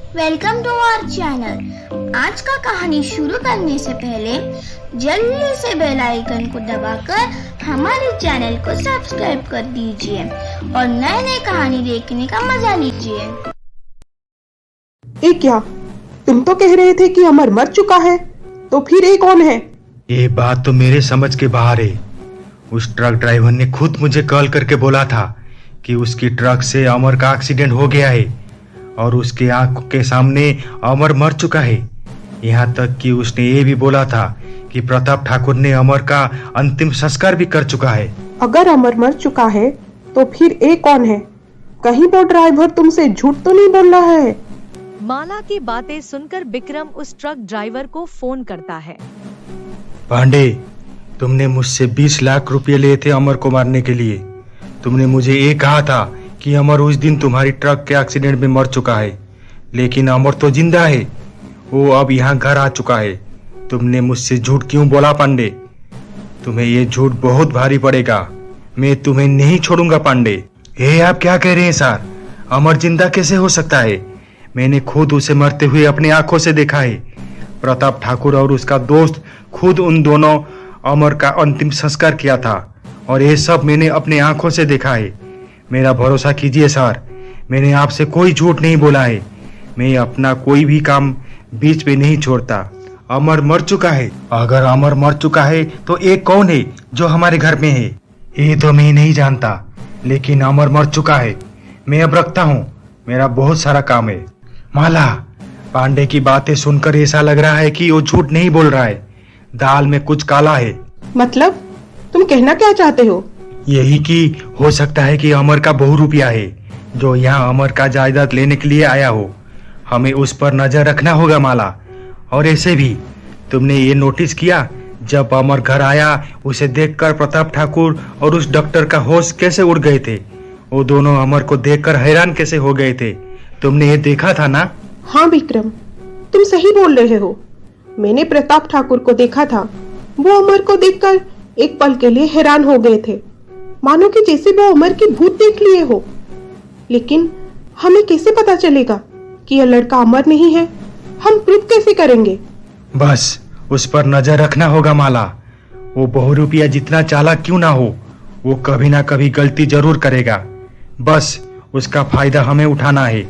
Welcome to our channel. आज का कहानी शुरू करने से पहले जल्दी से बेल आइकन को दबाकर हमारे चैनल को सब्सक्राइब कर दीजिए और नए नए कहानी देखने का मजा लीजिए। ये क्या? तुम तो कह रहे थे कि अमर मर चुका है, तो फिर ये कौन है? ये बात तो मेरे समझ के बाहर है। उस ट्रक ड्राइवर ने खुद मुझे कॉल करके बोला था कि उसकी ट्रक से अमर का एक्सीडेंट हो गया है और उसके आंखों के सामने अमर मर चुका है। यहाँ तक कि उसने ये भी बोला था कि प्रताप ठाकुर ने अमर का अंतिम संस्कार भी कर चुका है। अगर अमर मर चुका है तो फिर ये कौन है? कहीं वो ड्राइवर तुमसे झूठ तो नहीं बोल रहा है? माला की बातें सुनकर विक्रम उस ट्रक ड्राइवर को फोन करता है। पांडे, तुमने मुझसे 20 लाख रुपए लिए थे अमर को मारने के लिए। तुमने मुझे ये कहा था कि अमर उस दिन तुम्हारी ट्रक के एक्सीडेंट में मर चुका है, लेकिन अमर तो जिंदा है। वो अब यहाँ घर आ चुका है। तुमने मुझसे झूठ क्यों बोला पांडे? तुम्हें ये झूठ बहुत भारी पड़ेगा। मैं तुम्हें नहीं छोड़ूंगा पांडे। ये आप क्या कह रहे हैं सर? अमर जिंदा कैसे हो सकता है? मैंने खुद उसे मरते हुए अपनी आंखों से देखा है। प्रताप ठाकुर और उसका दोस्त खुद उन दोनों अमर का अंतिम संस्कार किया था और ये सब मैंने अपने आंखों से देखा है। मेरा भरोसा कीजिए सर, मैंने आपसे कोई झूठ नहीं बोला है। मैं अपना कोई भी काम बीच में नहीं छोड़ता। अमर मर चुका है। अगर अमर मर चुका है तो एक कौन है जो हमारे घर में है? ये तो मैं नहीं जानता, लेकिन अमर मर चुका है। मैं अब रखता हूँ, मेरा बहुत सारा काम है। माला, पांडे की बातें सुनकर ऐसा लग रहा है कि वो झूठ नहीं बोल रहा है। दाल में कुछ काला है। मतलब तुम कहना क्या चाहते हो? यही कि हो सकता है कि अमर का बहुरूपिया है जो यहाँ अमर का जायदाद लेने के लिए आया हो। हमें उस पर नजर रखना होगा माला। और ऐसे भी तुमने ये नोटिस किया, जब अमर घर आया उसे देखकर प्रताप ठाकुर और उस डॉक्टर का होश कैसे उड़ गए थे? वो दोनों अमर को देखकर हैरान कैसे हो गए थे? तुमने ये देखा था ना? हाँ विक्रम, तुम सही बोल रहे हो। मैंने प्रताप ठाकुर को देखा था। वो अमर को देखकर एक पल के लिए हैरान हो गए थे, मानो कि जैसे वो अमर की भूत देख लिए हो। लेकिन हमें कैसे पता चलेगा कि यह लड़का अमर नहीं है? हम प्रूफ कैसे करेंगे? बस उस पर नजर रखना होगा माला। वो बहुरूपिया जितना चालाक क्यों ना हो, वो कभी ना कभी गलती जरूर करेगा। बस उसका फायदा हमें उठाना है।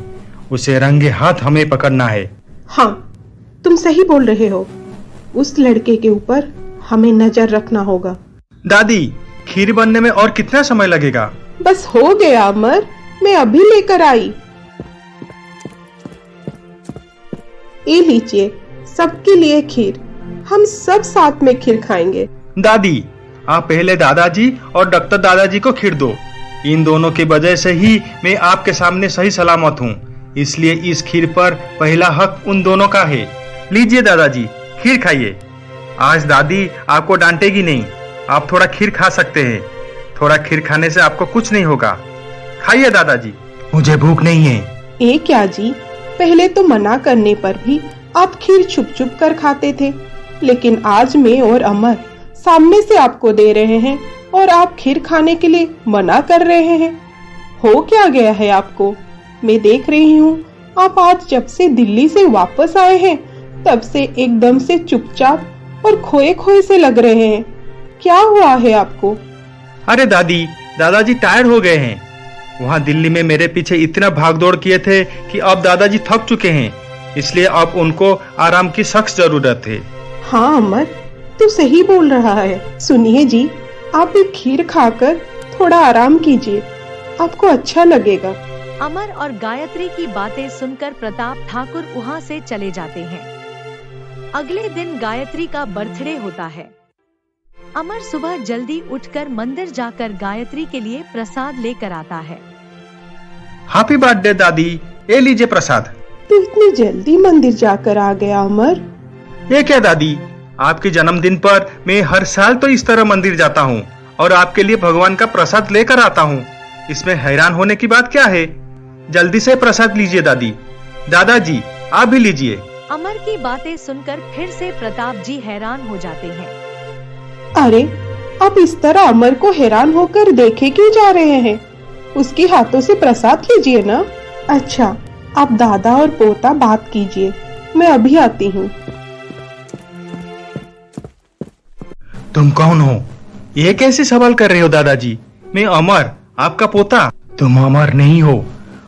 उसे रंगे हाथ हमें पकड़ना है। हाँ, तुम सही बोल रहे हो। उस लड़के के ऊपर हमें नजर रखना होगा। दादी, खीर बनने में और कितना समय लगेगा? बस हो गया अमर, मैं अभी लेकर आई। ये लीजिए, सबके लिए खीर। हम सब साथ में खीर खाएंगे। दादी, आप पहले दादाजी और डॉक्टर दादाजी को खीर दो। इन दोनों की वजह से ही मैं आपके सामने सही सलामत हूँ, इसलिए इस खीर पर पहला हक उन दोनों का है। लीजिए दादाजी, खीर खाइए। आज दादी आपको डांटेगी नहीं। आप थोड़ा खीर खा सकते हैं। थोड़ा खीर खाने से आपको कुछ नहीं होगा। खाइए दादाजी। मुझे भूख नहीं है। ए क्या जी, पहले तो मना करने पर भी आप खीर छुप छुप कर खाते थे, लेकिन आज मैं और अमर सामने से आपको दे रहे हैं और आप खीर खाने के लिए मना कर रहे हैं। हो क्या गया है आपको? मैं देख रही हूँ आप आज जब से दिल्ली से वापस आए हैं तब से एकदम से चुपचाप और खोए खोए से लग रहे हैं। क्या हुआ है आपको? अरे दादी, दादाजी टायर्ड हो गए हैं। वहाँ दिल्ली में मेरे पीछे इतना भागदौड़ किए थे कि अब दादाजी थक चुके हैं, इसलिए अब उनको आराम की सख्त जरूरत है। हाँ अमर, तू सही बोल रहा है। सुनिए जी, आप एक खीर खाकर थोड़ा आराम कीजिए, आपको अच्छा लगेगा। अमर और गायत्री की बातें सुनकर प्रताप ठाकुर वहाँ से चले जाते हैं। अगले दिन गायत्री का बर्थडे होता है। अमर सुबह जल्दी उठकर मंदिर जाकर गायत्री के लिए प्रसाद लेकर आता है। हैप्पी बर्थडे दादी, ये लीजिए प्रसाद। तू इतनी जल्दी मंदिर जाकर आ गया अमर? ये क्या दादी, आपके जन्मदिन पर मैं हर साल तो इस तरह मंदिर जाता हूँ और आपके लिए भगवान का प्रसाद लेकर आता हूँ। इसमें हैरान होने की बात क्या है? जल्दी से प्रसाद लीजिए दादी। दादाजी, आप भी लीजिए। अमर की बातें सुनकर फिर से प्रताप जी हैरान हो जाते हैं। अरे, आप इस तरह अमर को हैरान होकर देखे क्यों जा रहे हैं? उसके हाथों से प्रसाद लीजिए ना। अच्छा, आप दादा और पोता बात कीजिए, मैं अभी आती हूँ। तुम कौन हो? ये कैसे सवाल कर रहे हो दादाजी? मैं अमर, आपका पोता। तुम अमर नहीं हो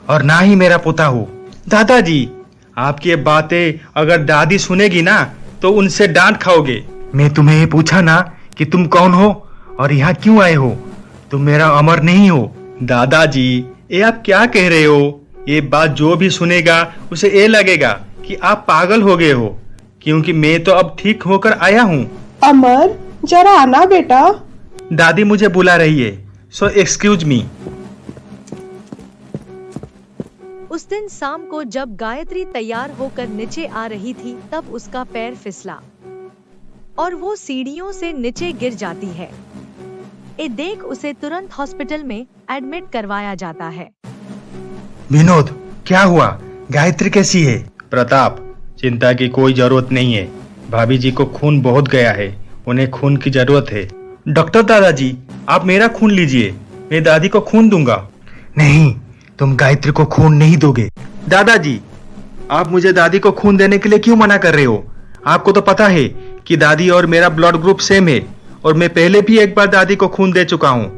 और ना ही मेरा पोता हो। दादाजी, आपकी ये बातें अगर दादी सुनेगी ना तो उनसे डांट खाओगे। मैं तुम्हें ये पूछा ना कि तुम कौन हो और यहाँ क्यों आए हो। तुम मेरा अमर नहीं हो। दादाजी, ये आप क्या कह रहे हो? ये बात जो भी सुनेगा उसे ये लगेगा कि आप पागल हो गए हो, क्योंकि मैं तो अब ठीक होकर आया हूँ। अमर, जरा आना बेटा। दादी मुझे बुला रही है, सो एक्सक्यूज मी। उस दिन शाम को जब गायत्री तैयार होकर नीचे आ रही थी तब उसका पैर फिसला और वो सीढ़ियों से नीचे गिर जाती है। ये देख उसे तुरंत हॉस्पिटल में एडमिट करवाया जाता है। विनोद, क्या हुआ? गायत्री कैसी है? प्रताप, चिंता की कोई जरूरत नहीं है। भाभी जी को खून बहुत गया है, उन्हें खून की जरूरत है। डॉक्टर दादाजी, आप मेरा खून लीजिए, मैं दादी को खून दूंगा। नहीं, तुम गायत्री को खून नहीं दोगे। दादाजी, आप मुझे दादी को खून देने के लिए क्यों मना कर रहे हो? आपको तो पता है कि दादी और मेरा ब्लड ग्रुप सेम है और मैं पहले भी एक बार दादी को खून दे चुका हूँ।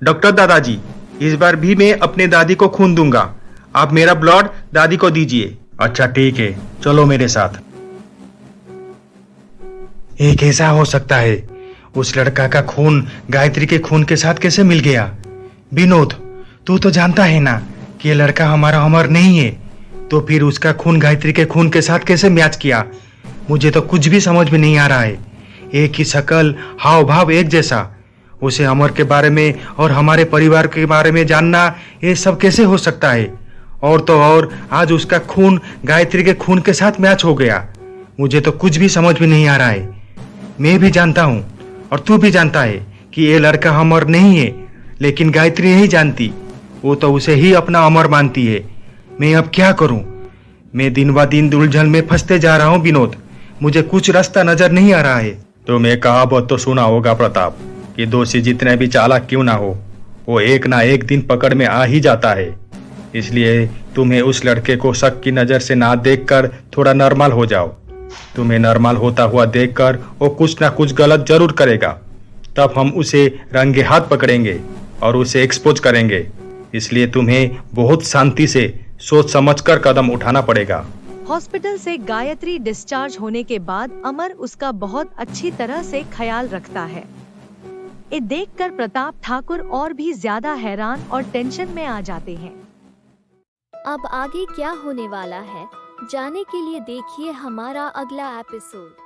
डॉक्टर दादाजी, इस बार भी मैं अपने दादी को खून दूंगा। आप मेरा ब्लड दादी को दीजिए। अच्छा ठीक है, चलो मेरे साथ। ये कैसा हो सकता है? उस लड़का का खून गायत्री के खून के साथ कैसे मिल गया? विनोद, तू तो जानता है ना कि ये लड़का हमारा अमर नहीं है, तो फिर उसका खून गायत्री के खून के साथ कैसे मैच किया? मुझे तो कुछ भी समझ में नहीं आ रहा है। एक ही शक्ल, हाव भाव एक जैसा। उसे अमर के बारे में और हमारे परिवार के बारे में जानना, ये सब कैसे हो सकता है? और तो और आज उसका खून गायत्री के खून के साथ मैच हो गया। मुझे तो कुछ भी समझ में नहीं आ रहा है। मैं भी जानता हूँ और तू भी जानता है कि ये लड़का अमर नहीं है, लेकिन गायत्री नहीं जानती। वो तो उसे ही अपना अमर मानती है। मैं अब क्या करूं? मैं दिन ब दिन उलझन में फंसते जा रहा हूं विनोद। मुझे कुछ रास्ता नजर नहीं आ रहा है। तो मैं कहावत तो सुना होगा प्रताप, कि दोषी जितने भी चालाक क्यों ना हो, वो एक ना एक दिन पकड़ में आ ही जाता है। इसलिए तुम्हें उस लड़के को शक की नजर से ना देखकर थोड़ा नॉर्मल हो जाओ। तुम्हें नॉर्मल होता हुआ देखकर वो कुछ ना कुछ गलत जरूर करेगा, तब हम उसे रंगे हाथ पकड़ेंगे और उसे एक्सपोज करेंगे। इसलिए तुम्हें बहुत शांति से सोच समझकर कदम उठाना पड़ेगा। हॉस्पिटल से गायत्री डिस्चार्ज होने के बाद अमर उसका बहुत अच्छी तरह से ख्याल रखता है। ये देखकर प्रताप ठाकुर और भी ज्यादा हैरान और टेंशन में आ जाते हैं। अब आगे क्या होने वाला है, जानने के लिए देखिए हमारा अगला एपिसोड।